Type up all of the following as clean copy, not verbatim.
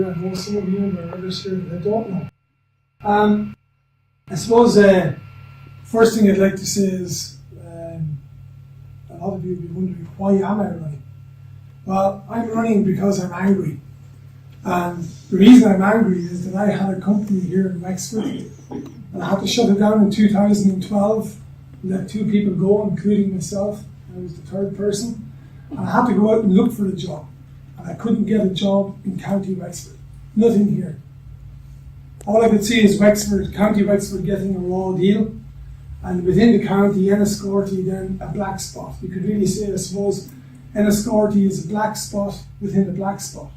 I know some of you, and there are others here that I don't know. I suppose first thing I'd like to say is a lot of you will be wondering, why am I running? Well, I'm running because I'm angry. And the reason I'm angry is that I had a company here in Wexford, and I had to shut it down in 2012, and let 2 people go, including myself. I was the 3rd person. And I had to go out and look for a job. And I couldn't get a job in County Wexford. Nothing here. All I could see is Wexford, County Wexford getting a raw deal. And within the county, Enniscorthy then a black spot. You could really say, I suppose, Enniscorthy is a black spot within a black spot.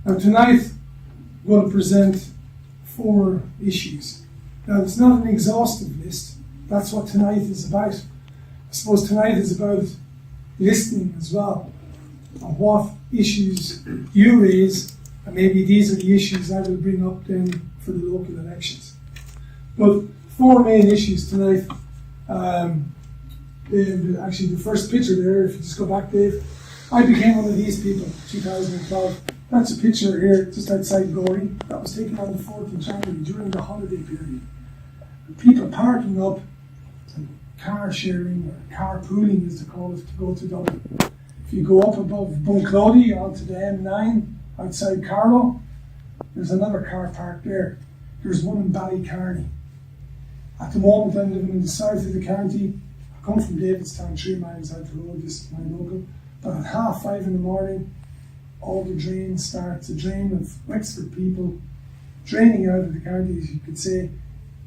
Now tonight, I'm going to present 4 issues. Now it's not an exhaustive list. That's what tonight is about. I suppose tonight is about listening as well, on what issues you raise, and maybe these are the issues I will bring up then for the local elections. But 4 main issues tonight. Actually, the first picture there, if you just go back, Dave, I became one of these people in 2012. That's a picture here just outside Gorey. That was taken on the 4th of January during the holiday period. And people parking up, and car sharing, or carpooling as they call it, to go to Dublin. If you go up above Bunclody onto the M9 outside Carlow, there's another car park there. There's one in Ballycarney. At the moment, I'm living in the south of the county. I come from Davidstown, 3 miles out the road. This is my local. But at 5:30 in the morning, all the drain starts, a drain of Wexford people draining out of the county, as you could say,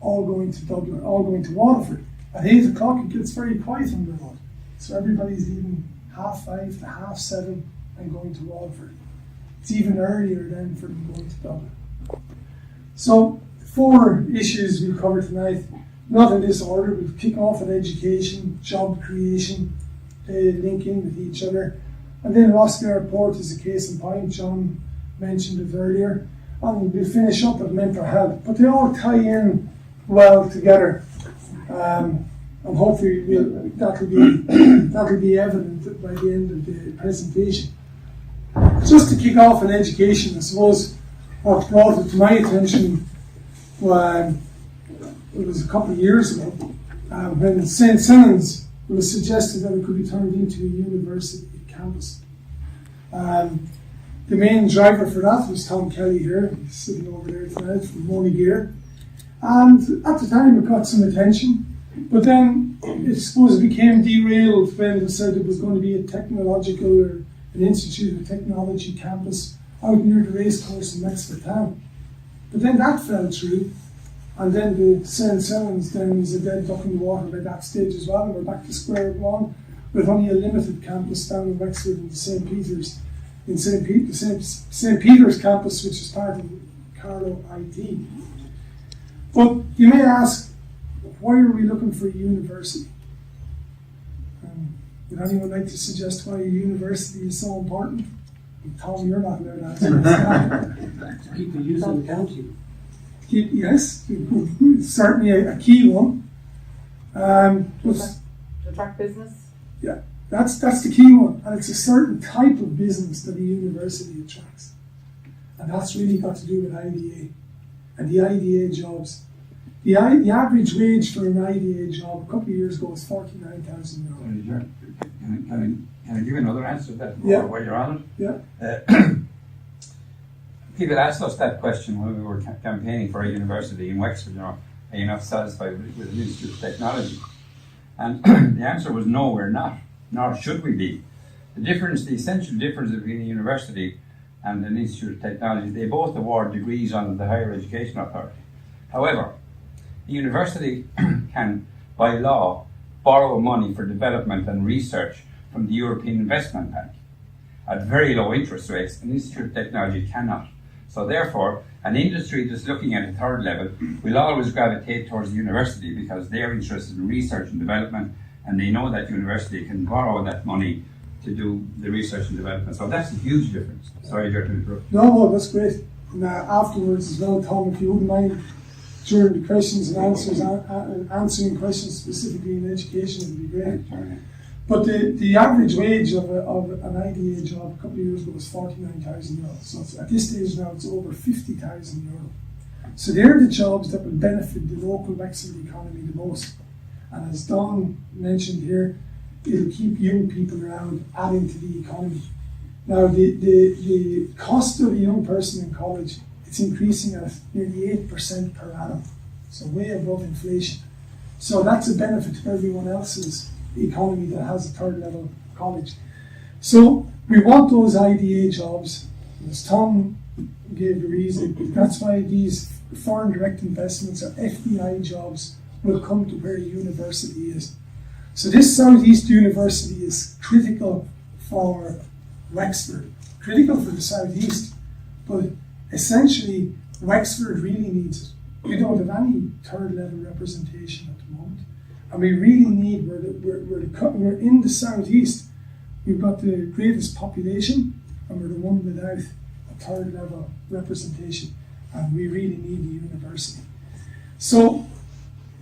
all going to Dublin, all going to Waterford. At 8 o'clock, it gets very quiet on the road. So everybody's leaving 5:30 to 7:30 and going to Waterford. It's even earlier then for them going to Dublin. So 4 issues we'll cover tonight. Not in this order. We'll kick off at education, job creation, they link in with each other. And then Rosslare Port is a case in point. John mentioned it earlier. And we'll finish up with mental health. But they all tie in well together. And hopefully that'll be evident by the end of the presentation. Just to kick off in education, I suppose what brought it to my attention it was a couple of years ago when St. Senan's was suggested that it could be turned into a university campus. The main driver for that was Tom Kelly here, he's sitting over there tonight from Ger. And at the time it got some attention, but then I suppose it became derailed when it said it was going to be a technological or an Institute of Technology campus out near the racecourse in Wexford town. But then that fell through, and then the St. Senan's then was a dead duck in the water by that stage as well, and we're back to square one with only a limited campus down in Wexford in the St. Peter's, St. Peter's campus, which is part of Carlow IT. But you may ask, why are we looking for a university? Would anyone like to suggest why a university is so important? Tom, you're not allowed to answer that. To keep the youth in the county. Yes, certainly a key one. To attract business? Yeah, that's the key one. And it's a certain type of business that a university attracts. And that's really got to do with IDA and the IDA jobs. The average wage for an IDA job a couple of years ago was €49,000. Can I give you another answer to that while you're on it? Yeah. People asked us that question when we were campaigning for a university in Wexford, are you not satisfied with the Institute of Technology? And the answer was no, we're not, nor should we be. The essential difference between a university and an Institute of Technology, they both award degrees under the Higher Education Authority. However, the university can, by law, borrow money for development and research from the European Investment Bank at very low interest rates. An Institute of Technology cannot. So therefore, an industry that's looking at a 3rd level will always gravitate towards the university because they're interested in research and development, and they know that university can borrow that money to do the research and development. So that's a huge difference. Sorry, Ger, to interrupt. No, that's great. And afterwards as well, Tom, if you wouldn't mind, during the questions and answers, answering questions specifically in education would be great. But the average wage of an IDA job a couple of years ago was €49,000. So at this stage now it's over €50,000. So they're the jobs that will benefit the local Wexford economy the most. And as Don mentioned here, it'll keep young people around, adding to the economy. Now the cost of a young person in college, it's increasing at nearly 8% per annum. So way above inflation. So that's a benefit to everyone else's economy that has a third level college. So we want those IDA jobs. As Tom gave the reason, that's why these foreign direct investments or FDI jobs will come to where a university is. So this Southeast University is critical for Wexford, critical for the Southeast, but essentially Wexford really needs it. We don't have any third level representation at the moment. And we really need, we're in the Southeast, we've got the greatest population, and we're the one without a third level representation, and we really need the university. So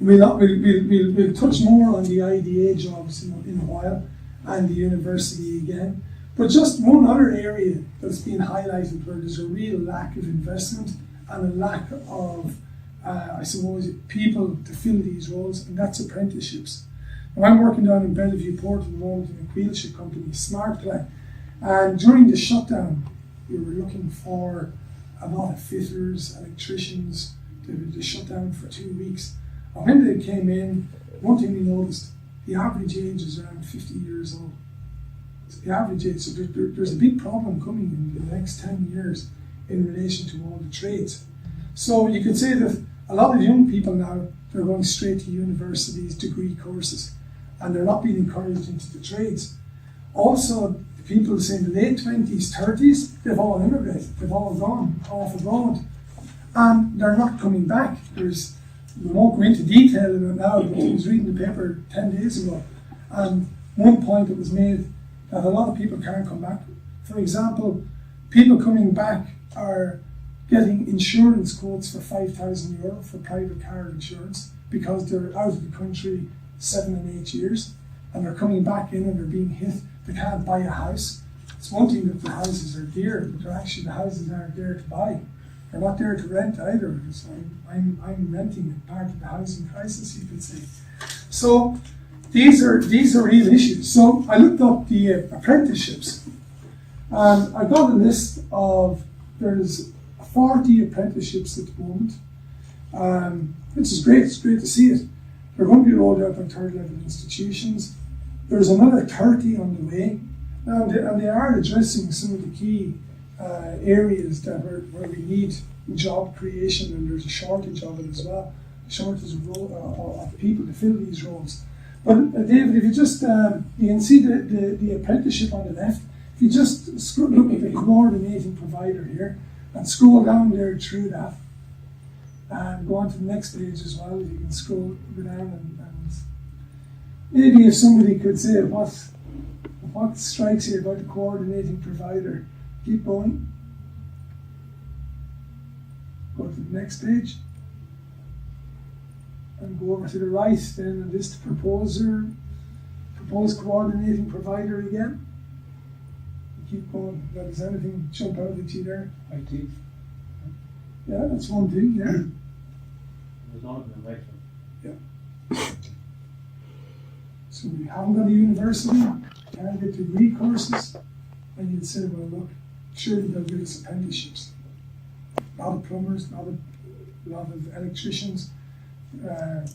we'll touch more on the IDA jobs in a while, and the university again. But just one other area that's been highlighted where there's a real lack of investment and a lack of I suppose, people to fill these roles, and that's apprenticeships. Now, I'm working down in Bellevue Port at the moment in a wheelship company, Smart Plan, and during the shutdown, we were looking for a lot of fitters, electricians, to shut down for 2 weeks. And when they came in, one thing we noticed, the average age is around 50 years old. It's the average age, so there's a big problem coming in the next 10 years in relation to all the trades. So you could say that a lot of young people now, they're going straight to universities, degree courses, and they're not being encouraged into the trades. Also, the people say in the late 20s, 30s, they've all immigrated, they've all gone off abroad, and they're not coming back. We won't go into detail in it now, but I was reading the paper 10 days ago, and one point that was made that a lot of people can't come back. For example, people coming back are getting insurance quotes for €5,000 for private car insurance because they're out of the country 7 and 8 years, and they're coming back in and they're being hit. They can't buy a house. It's one thing that the houses are dear, but the houses aren't there to buy. They're not there to rent either. So I'm renting it, part of the housing crisis, you could say. So these are real issues. So I looked up the apprenticeships, and I got a list of, there's 40 apprenticeships at the moment, which is great. It's great to see it. They're going to be rolled out by third level institutions. There's another 30 on the way, and they are addressing some of the key areas where we need job creation, and there's a shortage of it as well, a shortage of people to fill these roles. But David, if you just, you can see the apprenticeship on the left. If you just look at the coordinating provider here, and scroll down there through that, and go on to the next page as well. You can go down and maybe if somebody could say what strikes you about the coordinating provider. Keep going. Go to the next page. And go over to the right then, and this proposed coordinating provider again. Keep going. Does anything jump out at you there? IT. Yeah, that's one thing, yeah. There's none of them in Wexford. Yeah. So we haven't got a university, can't get degree courses, and you'd say, well, look, surely they'll give us apprenticeships. A lot of plumbers, a lot of electricians.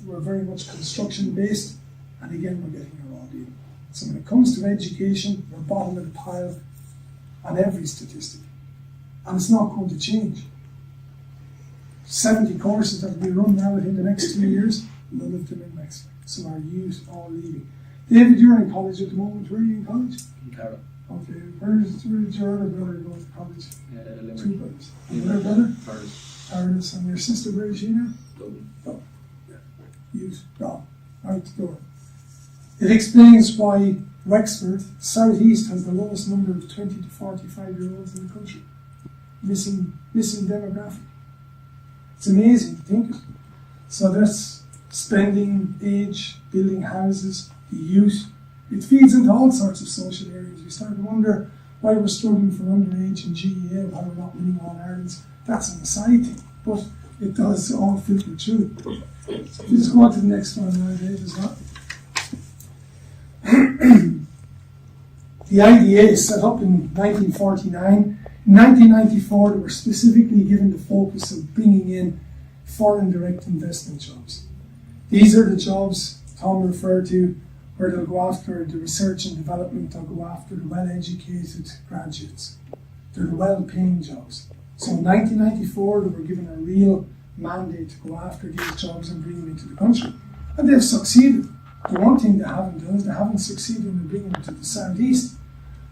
We're very much construction based, and again, we're getting a raw deal. So when it comes to education, we're bottom of the pile on every statistic, and it's not going to change. 70 courses that will be run now within the next 2 years, none of them in Wexford. So our youth all leaving. David, you're in college at the moment. Where are you in college? In Carroll. Okay. Where's your other brother go to college? Limerick. 2 brothers. And your brother? Paris. Paris. And your sister, where is she now? Dublin. Oh, yeah. Youth gone out the door. It explains why Wexford, Southeast, has the lowest number of 20 to 45-year-olds in the country. Missing demographic. It's amazing to think of. So that's spending, age, building houses, the youth, It feeds into all sorts of social areas. We start to wonder why we're struggling for underage and GEA, why we're not winning All Irelands. That's an aside thing, but it does all filter through. So if you just go on to the next one now, Dave, as well. The IDA is set up in 1949. In 1994, they were specifically given the focus of bringing in foreign direct investment jobs. These are the jobs Tom referred to, where they'll go after the research and development, they'll go after the well-educated graduates. They're the well-paying jobs. So in 1994, they were given a real mandate to go after these jobs and bring them into the country. And they've succeeded. The one thing they haven't done is they haven't succeeded in bringing them to the southeast.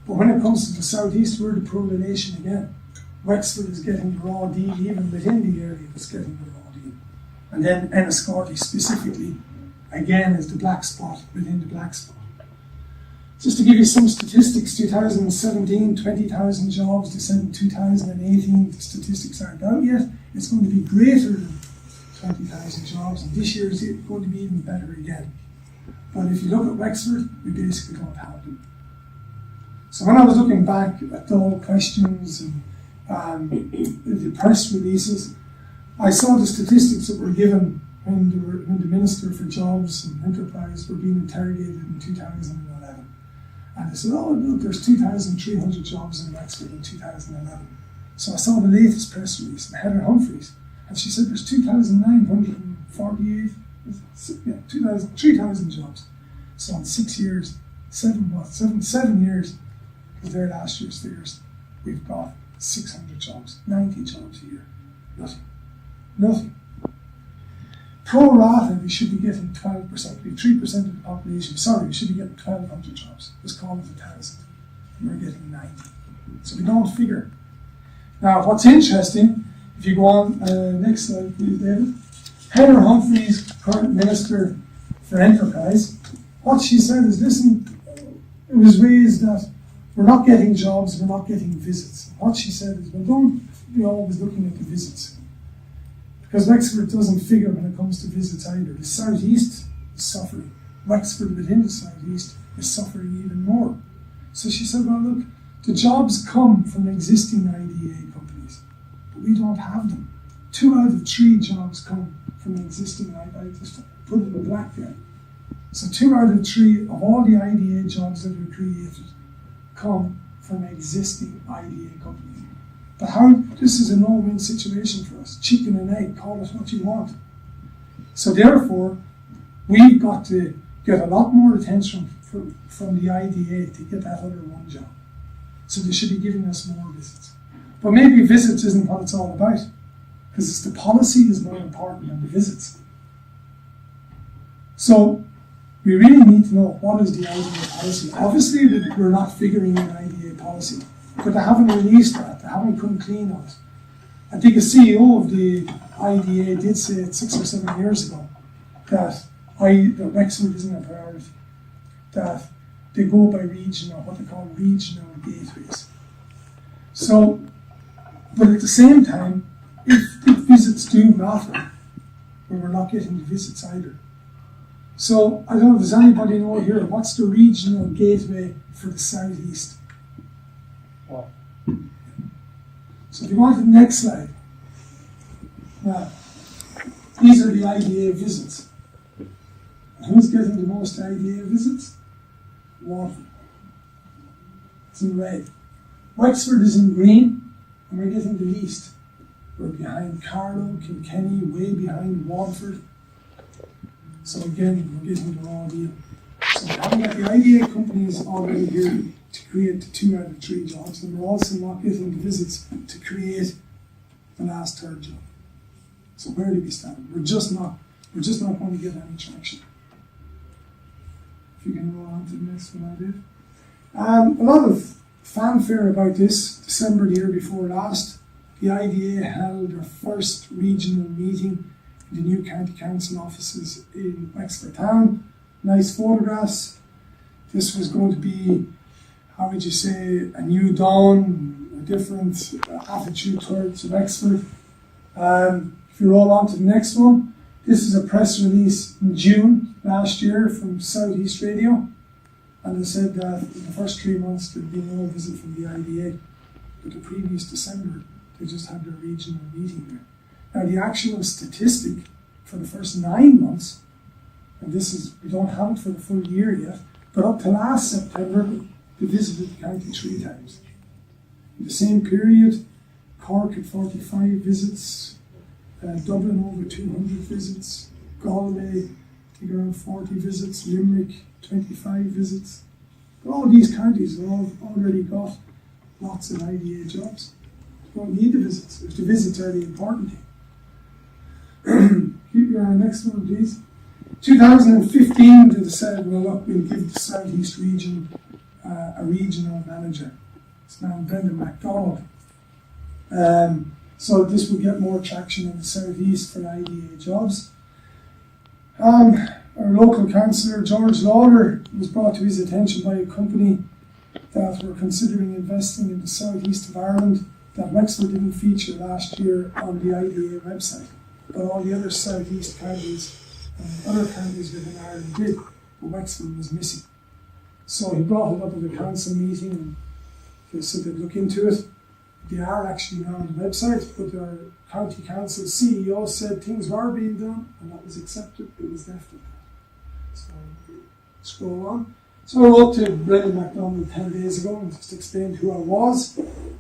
But when it comes to the southeast, we're the poor nation again. Wexford is getting the raw deal, even within the area it's getting the raw deal. And then Enniscorthy specifically, again, is the black spot within the black spot. Just to give you some statistics, 2017, 20,000 jobs. They said in 2018, the statistics aren't out yet. It's going to be greater than 20,000 jobs, and this year is going to be even better again. But if you look at Wexford, we basically don't have them. So when I was looking back at all questions and the press releases, I saw the statistics that were given when the Minister for Jobs and Enterprise were being interrogated in 2011. And they said, oh, look, there's 2,300 jobs in Wexford in 2011. So I saw the latest press release from Heather Humphreys, and she said there's 2,948, 3,000 jobs. So in 6 years, 7 years, because they're last year's figures, we've got 600 jobs, 90 jobs a year. Nothing. Pro rata, we should be getting 12%, we 3% of the population. Sorry, we should be getting 1,200 jobs. Let's call it 1,000. And we're getting 90. So we don't figure. Now, what's interesting, if you go on, next slide, please, David. Heather Humphreys, current Minister for Enterprise, what she said is, listen, it was raised that we're not getting jobs, we're not getting visits. What she said is, well, don't be always looking at the visits. Because Wexford doesn't figure when it comes to visits either. The southeast is suffering. Wexford within the southeast is suffering even more. So she said, well, look, the jobs come from existing IDA companies, but we don't have them. 2 out of 3 jobs come from existing IDA. I just put it in black there. So 2 out of 3 of all the IDA jobs that are created come from existing IDA companies. But this is a no-win situation for us. Chicken and egg, call it what you want. So therefore, we've got to get a lot more attention from the IDA to get that other one job. So they should be giving us more visits. But maybe visits isn't what it's all about, because it's the policy is more important than the visits. So we really need to know what is the IDA policy. Obviously, we're not figuring in IDA policy, but they haven't released that. They haven't come clean on it. I think a CEO of the IDA did say it 6 or 7 years ago that Wexford isn't a priority, that they go by regional, what they call regional gateways. So, but at the same time, if the visits do matter, well, we're not getting the visits either. So, I don't know, does anybody know here, what's the regional gateway for the southeast? What? So if you go on to the next slide. Now, these are the IDA visits. And who's getting the most IDA visits? Waterford. It's in red. Wexford is in green, and we're getting the least. We're behind Carlow, Kilkenny, way behind Waterford. So again, we're getting the raw deal. So we haven't got the IDA companies already here to create the 2 out of 3 jobs, and we're also not getting the visits to create the last third job. So where do we stand? We're just not going to get any traction. If you can roll on to the next one, I did. A lot of fanfare about this. December the year before last, the IDA held their first regional meeting in the new county council offices in Wexford town. Nice photographs. This was going to be, how would you say, a new dawn, a different attitude towards Wexford. If you roll on to the next one, this is a press release in June last year from Southeast Radio. And they said that in the first 3 months there'd be no visit from the IDA. But the previous December, they just had their regional meeting there. Now the actual statistic for the first 9 months, and this is, we don't have it for the full year yet, but up to last September, they visited the county 3 times. In the same period, Cork had 45 visits, Dublin over 200 visits, Galway, I think around 40 visits, Limerick, 25 visits. But all these counties have all already got lots of IDA jobs. You don't need the visits, if the visits are the important thing. Keep your next one, please. 2015, they decided, well, look, we'll give the Southeast region a regional manager. It's now Brendan MacDonald. So this will get more traction in the Southeast for IDA jobs. Our local councillor, George Lawler, was brought to his attention by a company that were considering investing in the southeast of Ireland that Wexford didn't feature last year on the IDA website. But all the other southeast counties and other counties within Ireland did, but Wexford was missing. So he brought it up at the council meeting and they said they'd look into it. They are actually now on the website, but our county council CEO said things were being done and that was accepted, it was left at that. So scroll on. So I wrote to Brendan MacDonald 10 days ago and just explained who I was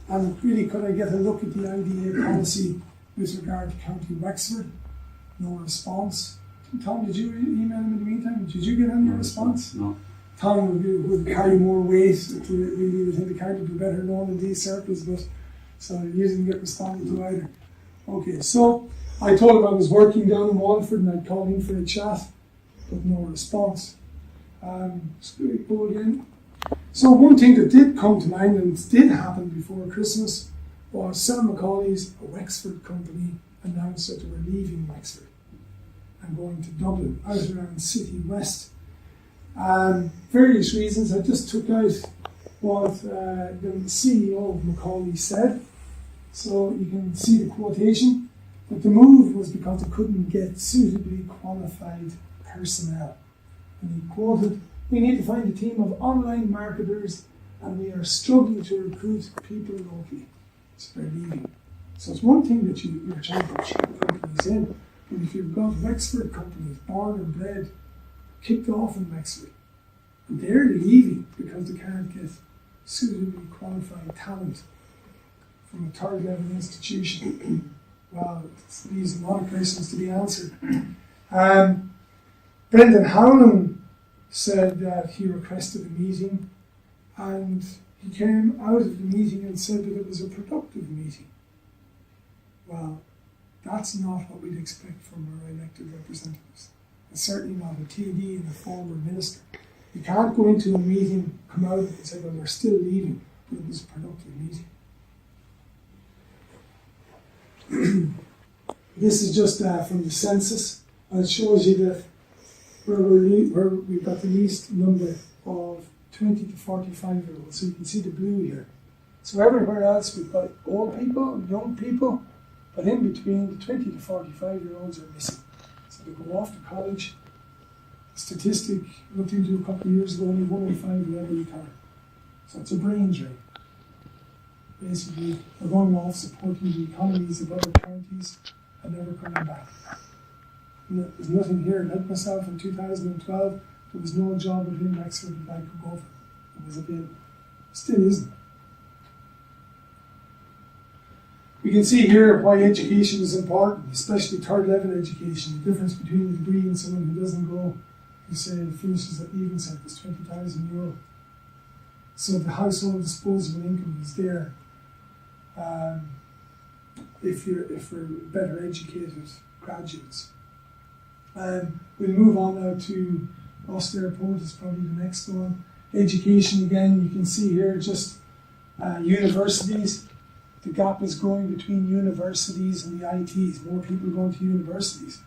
and really could I get a look at the IDA policy with regard to County Wexford. No response. Tom, did you email him in the meantime? Did you get any response? No. Tom would carry more weight to really within the county, be better known in these circles, but so you didn't get responded to either. Okay, so I told him I was working down in Waterford and I'd call in for a chat, but no response. Go again. So one thing that did come to mind and did happen before Christmas was Sam Macaulay's, a Wexford company, announced that they were leaving Wexford and going to Dublin, out around City West. Various reasons. I just took out what the CEO of Macaulay said. So you can see the quotation, that the move was because they couldn't get suitably qualified personnel. And he quoted, "We need to find a team of online marketers and we are struggling to recruit people locally." So they're leaving. So it's one thing that you're trying to check companies in, but if you've got Wexford companies, born and bred, kicked off in Wexford, and they're leaving because they can't get suitably qualified talent from a third level institution. Well, it leaves a lot of questions to be answered. Brendan Howland said that he requested a meeting and he came out of the meeting and said that it was a productive meeting. Well, that's not what we'd expect from our elected representatives. And certainly not a TD and a former minister. You can't go into a meeting, come out and say, well, they're still leaving, but it was a productive meeting. This is just from the census, and it shows you that where we've got the least number of 20 to 45 year olds. So you can see the blue here. So everywhere else we've got old people and young people, but in between the 20 to 45 year olds are missing. So they go off to college. The statistic looked into a couple of years ago, only 1 in 5 will ever retire. So it's a brain drain. Basically, they're going off supporting the economies of other counties and never coming back. There's nothing here. Like myself in 2012, there was no job within Wexford that I could go for. It was available. Still isn't. We can see here why education is important, especially third level education. The difference between a degree and someone who doesn't go, who say finishes at leaving cert is €20,000. So the household disposable income is there. If we're better educated graduates. We'll move on now to Rosslare Port is probably the next one. Education again, you can see here just universities. The gap is growing between universities and the ITs. More people going to universities.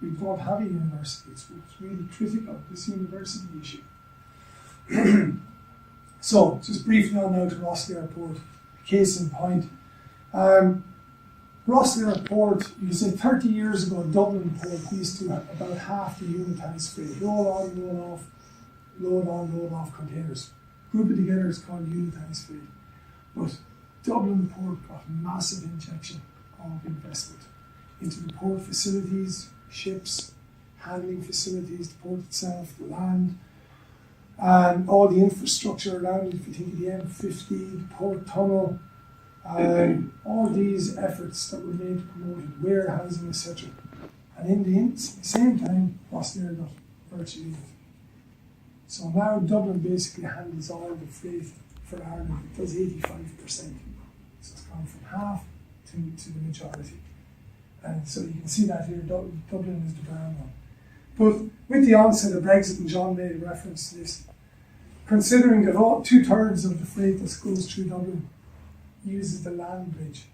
We don't have a university. It's really critical, this university issue. So, just briefly on now to Rosslare Port. Case in point. Rosslare Port, you can say 30 years ago, Dublin Port used to have about half the unitized freight. Roll on, roll off. load on, load off containers. Group it together, it's called unitised freight. But Dublin Port got a massive injection of investment into the port facilities, ships, handling facilities, the port itself, the land, and all the infrastructure around it. If you think of the M50, the port tunnel, all these efforts that were made to promote it, warehousing, etc. And in the same time, Rosslare got virtually it. So now Dublin basically handles all the freight for Ireland. It does 85%. So it's gone from half to the majority. And so you can see that here, Dublin is the brown one. But with the onset of Brexit, and John made a reference to this, considering that 2/3 of the freight that goes through Dublin uses the land bridge,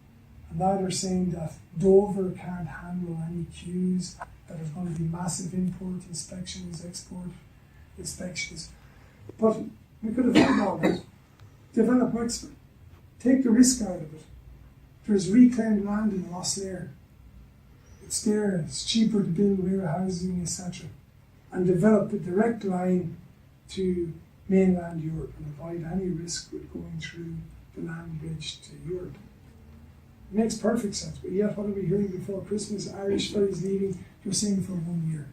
and now they're saying that Dover can't handle any queues, that there's going to be massive import inspections, export inspections. But we could have done all that. Develop Wexford. Take the risk out of it. There's reclaimed land in Rosslare. It's there, it's cheaper to build warehousing, etc. And develop a direct line to mainland Europe and avoid any risk with going through the land bridge to Europe. It makes perfect sense, but yet what are we hearing before Christmas? Irish ferries leaving, you're saying for 1 year.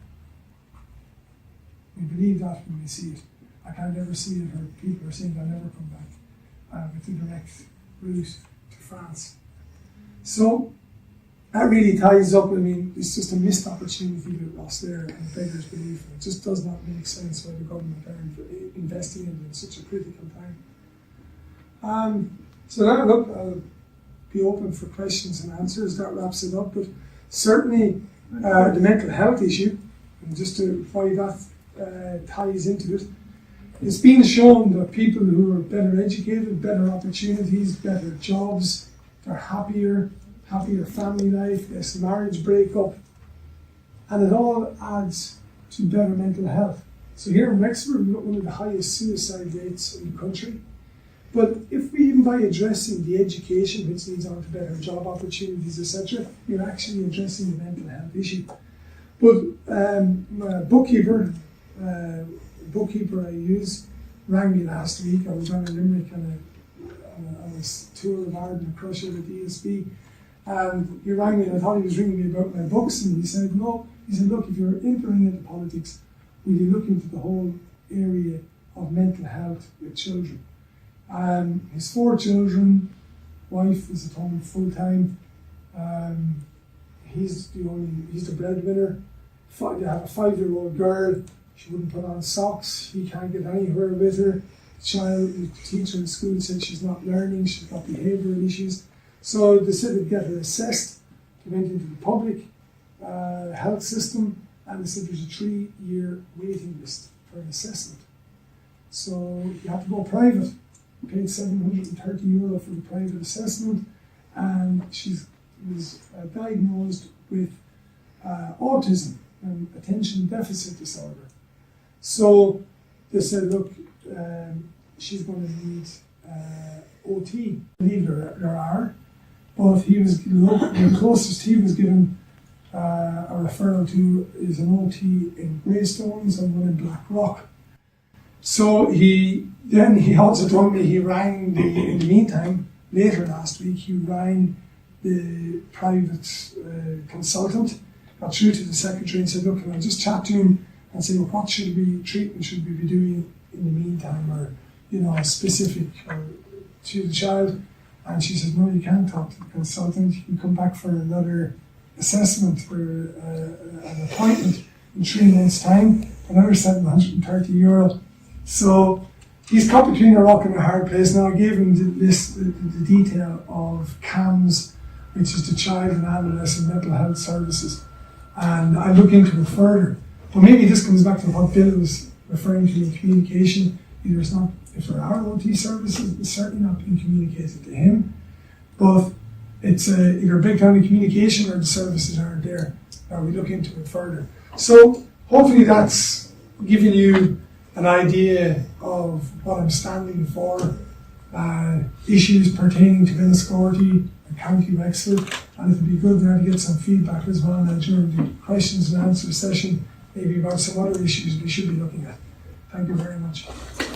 We believe that when we see it. I can't ever see it, or people are saying they'll never come back with the direct route to France. So that really ties up, I mean, it's just a missed opportunity with Rosslare and beggars belief. It just does not make sense why the government are investing in it in such a critical time. So now, look, I'll be open for questions and answers. That wraps it up. But certainly the mental health issue, and just to why that ties into it, it's been shown that people who are better educated, better opportunities, better jobs, they're happier family life, less marriage breakup, and it all adds to better mental health. So here in Wexford, we've got one of the highest suicide rates in the country. But if we, even by addressing the education, which leads on to better job opportunities, etc., you're actually addressing the mental health issue. But my bookkeeper I use rang me last week. I was down in Limerick on a tour of Ireland across here with the ESB. And he rang me, and I thought he was ringing me about my books, and he said, no. He said, look, if you're entering into politics, will you look into the whole area of mental health with children? His 4 children, wife is at home full time. He's the breadwinner. They have a 5-year-old girl. She wouldn't put on socks. He can't get anywhere with her. The teacher in school said she's not learning. She's got behavioural issues. So they said they'd get her assessed. They went into the public health system, and they said there's a 3-year waiting list for an assessment. So you have to go private. Paid €730 for the private assessment, and she was diagnosed with autism and attention deficit disorder. So they said, look, she's going to need OT. I believe there are, but the closest he was given a referral to is an OT in Greystones and one in Blackrock. So he also told me he rang in the meantime, later last week, he rang the private consultant, got through to the secretary and said, look, can I just chat to him and say, well, what treatment should we be doing in the meantime, or, specific to the child? And she said, no, you can't talk to the consultant. You can come back for another assessment for an appointment in 3 months' time, another €730. So he's caught between a rock and a hard place. Now I gave him the detail of CAMS, which is the Child and Adolescent Mental Health Services, and I look into it further. But maybe this comes back to what Bill was referring to in communication. If there are OT services, it's certainly not being communicated to him. But it's either a breakdown in communication or the services aren't there. Now we look into it further. So hopefully that's giving you an idea of what I'm standing for, issues pertaining to Enniscorthy and County Wexford, and it'd be good now to get some feedback as well now during the questions and answers session, maybe about some other issues we should be looking at. Thank you very much.